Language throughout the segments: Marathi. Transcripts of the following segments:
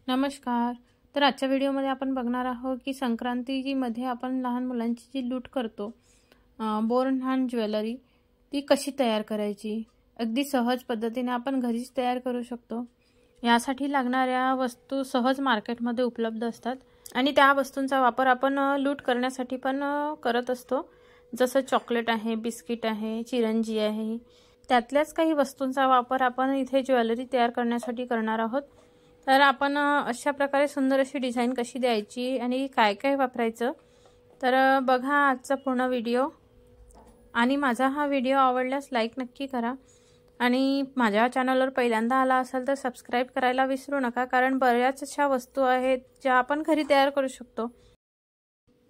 नमस्कार। तर आजच्या व्हिडिओमध्ये आपण बघणार आहोत की संक्रांतीमध्ये आपण लहान मुलांची जी लूट करतो बोरन्हाण ज्वेलरी ती कशी तयार करायची। अगदी सहज पद्धतीने आपण घरीच तयार करू शकतो। यासाठी लागणाऱ्या वस्तू सहज मार्केटमध्ये उपलब्ध असतात आणि त्या वस्तूंचा वापर आपण लूट करण्यासाठी पण करत असतो। जसं चॉकलेट आहे, बिस्किट आहे, चिरंजी आहे, त्यातल्याच काही वस्तूंचा वापर आपण इथे ज्वेलरी तयार करण्यासाठी करणार आहोत। तर आपण अशा प्रकारे सुंदर अशी डिझाइन कशी द्यायची आणि काय काय वापरायचं तर बघा आजचा पूर्ण व्हिडिओ। आणि माझा हा व्हिडिओ आवडल्यास लाईक नक्की करा आणि माझ्या चॅनलवर पहिल्यांदा आला असाल तर सबस्क्राइब करायला विसरू नका, कारण बऱ्याच अशा वस्तू आहेत ज्या आपण घरी तयार करू शकतो।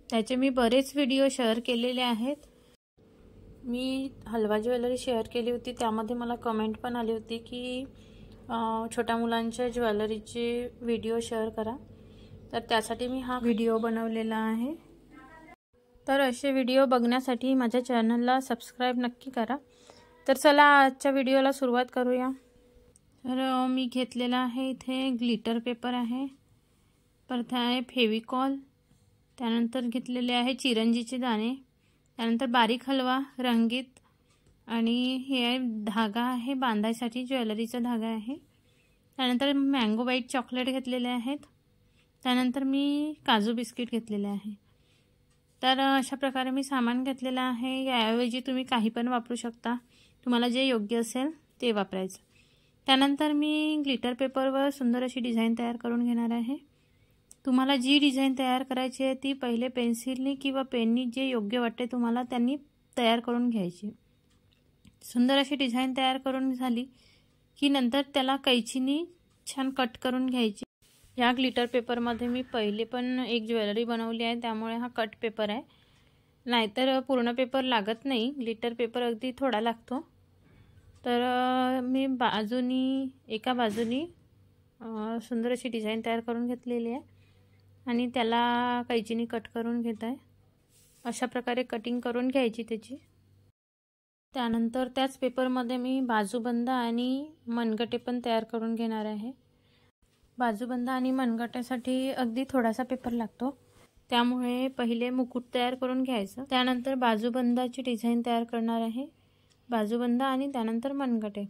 त्याचे मी बरेच व्हिडिओ शेअर केलेले आहेत। मी हलवा ज्वेलरी शेअर केली होती, त्यामध्ये मला कमेंट पण आली होती की छोट्या मुलांच्या ज्वेलरीचे व्हिडिओ शेअर करा, तर त्यासाठी मी हा व्हिडिओ बनवलेला आहे। तर असे व्हिडिओ बघण्यासाठी माझ्या चॅनलला सबस्क्राइब नक्की करा। तर चला आजच्या व्हिडिओला सुरुवात करूया। तर मी घेतलेला आहे इथे ग्लिटर पेपर आहे, परत आहे फेविकॉल, त्यानंतर घेतलेले आहे चिरंजीचे दाणे, त्यानंतर बारीक हलवा रंगीत, आणि हे धागा आहे बांधायसाठी, ज्वेलरीचा धागा आहे। त्यानंतर मँगो व्हाईट चॉकलेट घेतलेले आहेत। त्यानंतर मी काजू बिस्किट घेतलेले आहे। तर अशा प्रकारे मी सामान घेतलेलं आहे। याऐवजी तुम्ही काही पण वापरू शकता, तुम्हाला जे योग्य असेल ते वापरायचं। त्यानंतर मी ग्लिटर पेपरवर सुंदर अशी डिझाइन तयार करून घेणार आहे। तुम्हाला जी डिझाइन तयार करायची आहे ती पहिले पेन्सिलनी किंवा पेननी जे योग्य वाटते तुम्हाला त्यांनी तयार करून घ्यायची। सुंदर अशी डिझाइन तयार करून झाली की नंतर त्याला कैचीनी छान कट करून घ्यायची। या ग्लिटर पेपरमध्ये मी पहिले पण एक ज्वेलरी बनवली आहे, त्यामुळे हा कट पेपर आहे, नाहीतर पूर्ण पेपर लागत नाही, ग्लिटर पेपर अगदी थोडा लागतो। तर मी एका बाजूनी सुंदर अशी डिझाइन तयार करून घेतलेली आहे आणि त्याला कैचीनी कट करून घेत आहे। अशा प्रकारे कटिंग करून घ्यायची त्याची। त्यानंतर त्याच पेपरमध्ये मी बाजूबंद आणि मनगटे पण तयार करून घेणार आहे। बाजूबंद आणि मनगट्यासाठी अगदी थोडासा पेपर लागतो, त्यामुळे पहिले मुकुट तयार करून घ्यायचं, त्यानंतर बाजूबंदाची डिझाइन तयार करणार आहे। बाजूबंद आणि त्यानंतर मनगटे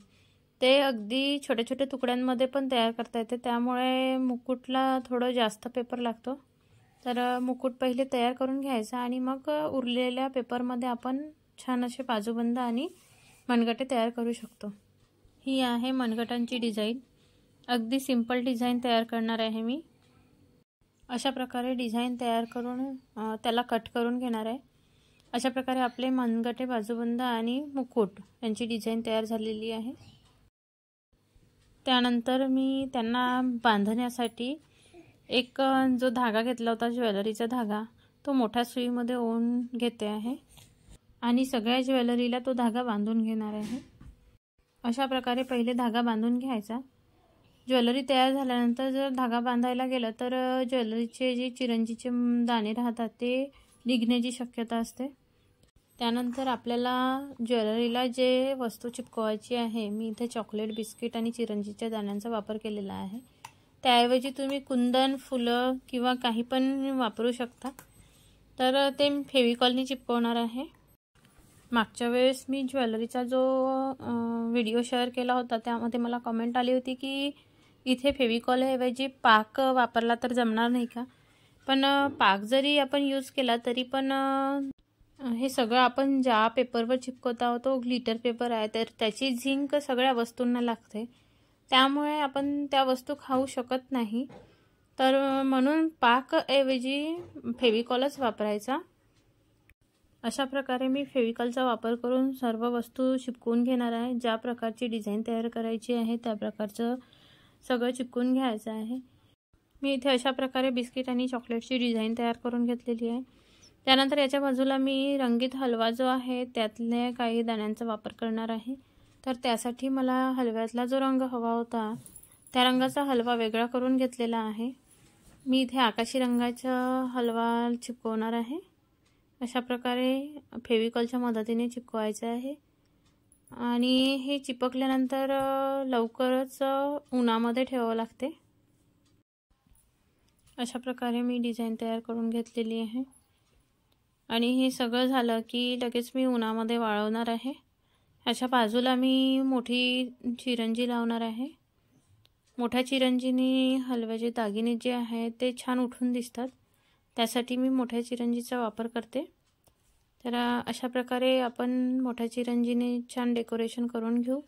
ते अगदी छोट्या छोट्या तुकड्यांमध्ये पण तयार करता येते, त्यामुळे मुकुटला थोडं जास्त पेपर लागतो। तर मुकुट पहिले तयार करून घ्यायचा आणि मग उरलेल्या पेपरमध्ये आपण छान असे बाजूबंद आणि मनगटे तयार करू शकतो। ही आहे मनगटांची डिझाइन, अगदी सिंपल डिझाइन तयार करणार आहे मी। अशा प्रकारे डिझाइन तयार करून त्याला कट करून घेणार आहे। अशा प्रकारे आपले मनगटे, बाजूबंद आणि मुकुट यांची डिझाइन तयार झालेली आहे। त्यानंतर मी त्यांना बांधण्यासाठी एक जो धागा घेतला होता ज्वेलरीचा धागा, तो मोठ्या सुईमध्ये ओवून घेते आहे आणि सगळ्या ज्वेलरीला तो धागा बांधून घेणार आहे। अशा प्रकारे पहिले धागा बांधून घ्यायचा। ज्वेलरी तयार झाल्यानंतर जर धागा बांधायला गेला तर ज्वेलरीचे जे चिरंजीचे दाणे राहतात ते निघण्याची शक्यता असते। त्यानंतर आपल्याला ज्वेलरीला जे वस्तू चिपकवायची आहे, मी इथे चॉकलेट, बिस्किट आणि चिरंजीच्या दाण्यांचा वापर केलेला आहे। त्याऐवजी तुम्ही कुंदन, फुलं किंवा काही पण वापरू शकता। तर ते फेविकॉलनी चिपकवणार आहे। मागच्या वेळेस मी ज्वेलरीचा जो व्हिडिओ शेअर केला होता त्यामध्ये मला कमेंट आली होती की इथे फेविकॉल ऐवजी पाक वापरला तर जमणार नाही का। पण पाक जरी आपण यूज केला तरी पण हे सगळं आपण ज्या पेपरवर चिपकवत आहोत तो ग्लिटर पेपर आहे, तर त्याची झिंक सगळ्या वस्तूंना लागते, त्यामुळे आपण त्या वस्तू खाऊ शकत नाही। तर म्हणून पाक ऐवजी फेविकॉलच वापरायचा। अशा प्रकारे मी फेविकॉलचा वापर करून सर्व वस्तू चिपकवून घेणार आहे। ज्या प्रकारची डिझाइन तयार करायची आहे त्या प्रकारचं सगळं चिपकून घ्यायचं आहे। मी इथे अशा प्रकारे बिस्किट आणि चॉकलेटची डिझाइन तयार करून घेतलेली आहे। त्यानंतर याच्या बाजूला मी रंगीत हलवा जो आहे त्यातल्या काही दाण्यांचा वापर करणार आहे। तर त्यासाठी मला हलव्यातला जो रंग हवा होता त्या रंगाचा हलवा वेगळा करून घेतलेला आहे। मी इथे आकाशी रंगाचा हलवा चिपकवणार आहे। अशा प्रकारे फेविकॉलच्या मदतीने चिपकवायचं आहे आणि हे चिपकल्यानंतर लवकरच उन्हामध्ये ठेवावं लागते। अशा प्रकारे मी डिझाईन तयार करून घेतलेली आहे आणि हे सगळं झालं की लगेच मी उन्हामध्ये वाळवणार आहे। अशा बाजूला मी मोठी चिरंजी लावणार आहे। मोठ्या चिरंजीने हलव्याचे दागिने जे आहेत ते छान उठून दिसतात, त्यासाठी मी मोठ्या चिरंजीचा वापर करते। तर अशा प्रकारे आपण मोठ्या चिरंजीने छान डेकोरेशन करून घेऊ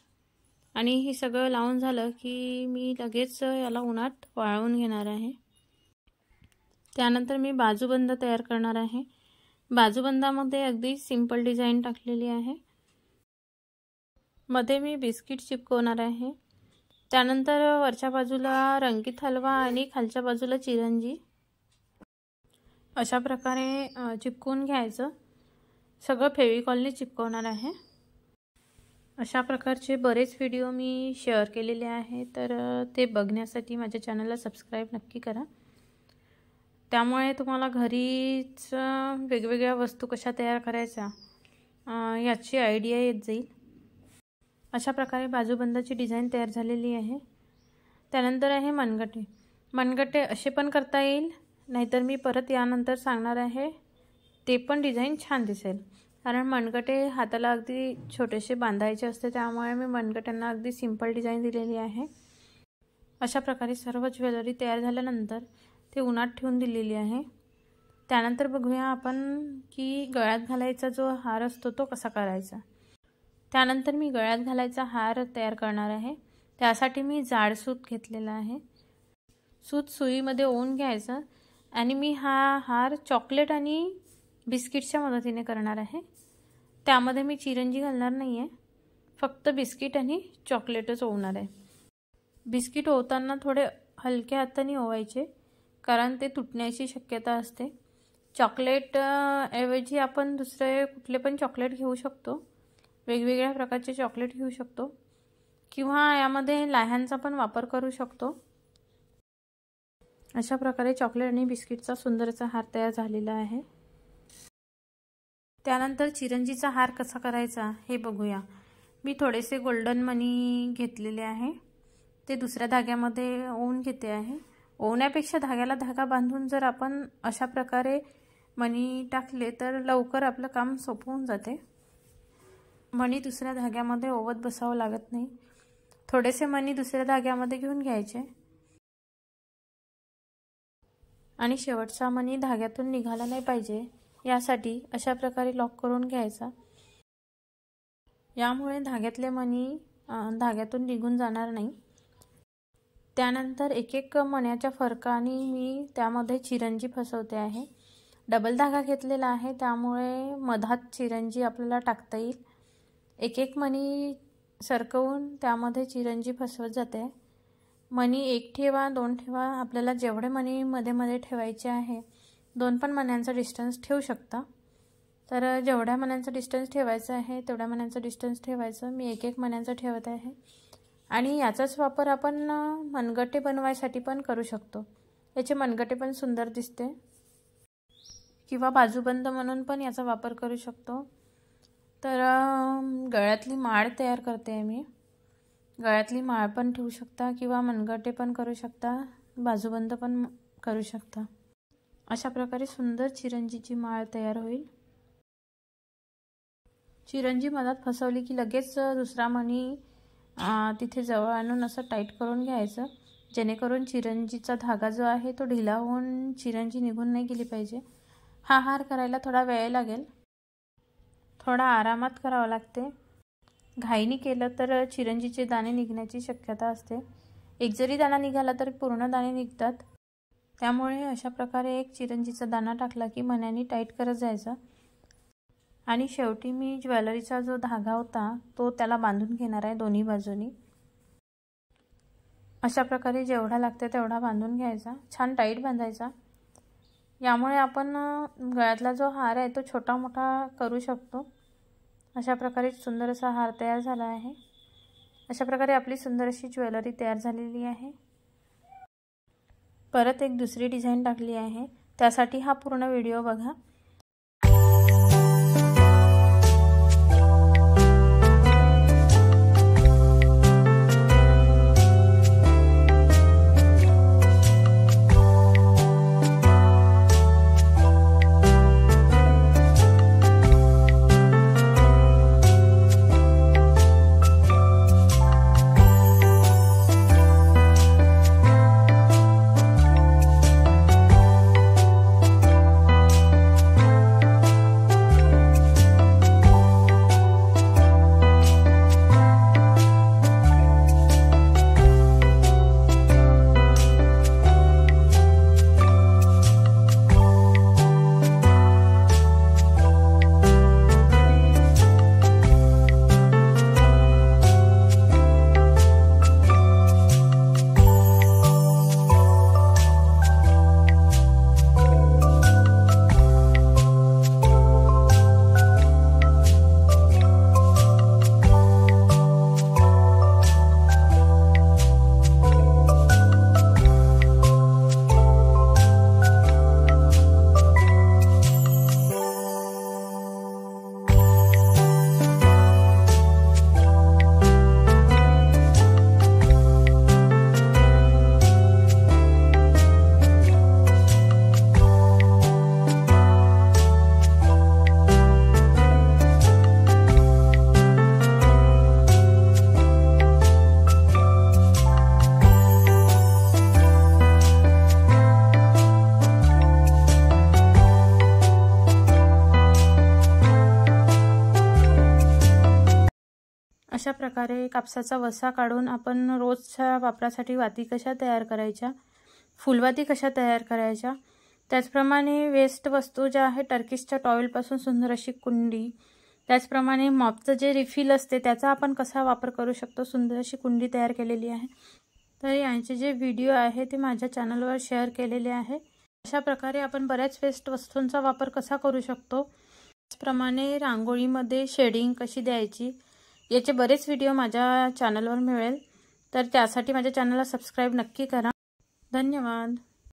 आणि हे सगळं लावून झालं की मी लगेच याला उन्हात वाळवून घेणार आहे। त्यानंतर मी बाजूबंद तयार करणार आहे। बाजूबंदामध्ये अगदी सिंपल डिझाईन टाकलेली आहे। मध्ये मी बिस्किट चिपकवणार आहे। त्यानंतर वरच्या बाजूला रंगीत हलवा आणि खालच्या बाजूला चिरंजी अशा प्रकारे चिपकवून घ्यायचं। सगळं फेविकॉलने चिपकवणार आहे। अशा प्रकारचे बरेच व्हिडिओ मी शेअर केलेले आहे, तर ते बघण्यासाठी माझ्या चॅनलला सबस्क्राईब नक्की करा। त्यामुळे तुम्हाला घरीच वेगवेगळ्या वस्तू कशा तयार करायच्या याची आयडिया येत जाईल। अशा प्रकारे बाजूबंदाची डिझाईन तयार झालेली आहे। त्यानंतर आहे मनगटे। मनगटे असे पण करता येईल, नाहीतर मी परत यानंतर सांगणार आहे ते पण डिझाईन छान दिसेल, कारण मनगटे हाताला अगदी छोटेसे बांधायचे असते, त्यामुळे मी मनगट्यांना अगदी सिंपल डिझाईन दिलेली आहे। अशा प्रकारे सर्व ज्वेलरी तयार झाल्यानंतर ते उन्हात ठेवून दिलेली आहे। त्यानंतर बघूया आपण की गळ्यात घालायचा जो हार असतो तो कसा करायचा। त्यानंतर मी गळ्यात घालायचा हार तयार करणार आहे। त्यासाठी मी जाड सूत घेतलेला आहे। सूत सुईमध्ये ओवून घ्यायचं आणि मी हा हार चॉकलेट आणि बिस्किटच्या मदतीने करणार आहे। त्यामध्ये मी चिरंजी घालणार नाही आहे, फक्त बिस्किट आणि चॉकलेटच ओवणार आहे। बिस्किट ओवताना थोडे हलक्या हाताने ओवायचे, कारण ते तुटण्याची शक्यता असते। चॉकलेट ऐवजी आपण दुसरे कुठले पण चॉकलेट घेऊ शकतो, वेगवेगळ्या प्रकारचे चॉकलेट घेऊ शकतो, किंवा यामध्ये लाह्यांचा पण वापर करू शकतो। अशा प्रकारे चॉकलेट आणि बिस्किटचा सुंदरसा हार तयार झालेला आहे। त्यानंतर चिरंजीचा हार कसा करायचा हे बघूया। मी थोडेसे गोल्डन मनी घेतलेले आहे, ते दुसऱ्या धाग्यामध्ये ओवून घेते आहे। ओवण्यापेक्षा धाग्याला धागा बांधून जर आपण अशा प्रकारे मणी टाकले तर लवकर आपलं काम सोपवून जाते। मणी दुसऱ्या धाग्यामध्ये ओवत बसावं लागत नाही। थोडेसे मणी दुसऱ्या धाग्यामध्ये घेऊन घ्यायचे आणि शेवटचा मणी धाग्यातून निघाला नाही पाहिजे यासाठी अशा प्रकारे लॉक करून घ्यायचा। यामुळे धाग्यातले मणी धाग्यातून निघून जाणार नाही। त्यानंतर एक एक मण्याच्या फरकाने मी त्यामध्ये चिरंजी फसवते आहे। डबल धागा घेतलेला आहे, त्यामुळे मधात चिरंजी आपल्याला टाकता येईल। एक एक मणी सरकवून त्यामध्ये चिरंजी फसवत जाते। मणी एक ठेवा, दोन ठेवा, आपल्याला जेवढे मणी मध्ये मध्ये ठेवायचे आहे, दोन पण मण्यांचा डिस्टन्स ठेवू शकता। तर जेवढ्या मण्यांचा डिस्टन्स ठेवायचा आहे तेवढ्या मण्यांचा डिस्टन्स ठेवायचं। मी एक एक मण्यांचा ठेवत आहे आणि याचाच वापर आपण मनगटे बनवायसाठी पण करू शकतो। याचे मनगटे पण सुंदर दिसते, किंवा बाजूबंद म्हणून पण याचा वापर करू शकतो। तर गळ्यातली माळ तयार करते आहे मी। गळ्यातली माळ पण ठेवू शकता, किंवा मनगटे पण करू शकता, बाजूबंद पण करू शकता। अशा प्रकारे सुंदर चिरंजीची माळ तयार होईल। चिरंजी मधात फसवली की लगेच दुसरा मणी तिथे जवळ आणून असं टाईट करून घ्यायचं, जेणेकरून चिरंजीचा धागा जो आहे तो ढिला होऊन चिरंजी निघून नाही गेली पाहिजे। हा हार करायला थोडा वेळ लागेल, थोडा आरामात करावा लागते। घाईने केलं तर चिरंजीचे दाणे निघण्याची शक्यता असते। एक जरी दाणा निघाला तर पूर्ण दाणे निघतात, त्यामुळे अशा प्रकारे एक चिरंजीचा दाणा टाकला की मण्याने टाईट करत जायचा। आणि शेवटी मी ज्वेलरीचा जो धागा होता तो त्याला बांधून घेणार आहे दोन्ही बाजूनी। अशा प्रकारे जेवढा लागते तेवढा बांधून घ्यायचा, छान टाईट बांधायचा। यामुळे आपण गळ्यातला जो हार आहे तो छोटा मोठा करू शकतो। अशा प्रकारे सुंदर असा हार तयार झाला आहे। अशा प्रकारे आपली सुंदर अशी ज्वेलरी तयार झालेली आहे। परत एक दुसरी डिझाईन टाकली आहे, त्यासाठी हा पूर्ण व्हिडिओ बघा। प्रकारे कापसाचा वसा काढून आपण रोजच्या वापरासाठी वाती कशा तयार करायच्या, फुलवाती कशा तयार करायच्या, त्याचप्रमाणे वेस्ट वस्तू ज्या आहे टर्किशच्या टॉवेलपासून सुंदर अशी कुंडी, त्याचप्रमाणे मॉपचं जे रिफिल असते त्याचा आपण कसा वापर करू शकतो, सुंदर अशी कुंडी तयार केलेली आहे। तर यांचे जे व्हिडिओ आहे ते माझ्या चॅनलवर शेअर केलेले आहे। अशा प्रकारे आपण बऱ्याच वेस्ट वस्तूंचा वापर कसा करू शकतो, त्याचप्रमाणे रांगोळीमध्ये शेडिंग कशी द्यायची, याचे बरेच व्हिडिओ माझ्या चॅनलवर मिळेल। तर त्यासाठी माझ्या चॅनलला सबस्क्राईब नक्की करा। धन्यवाद।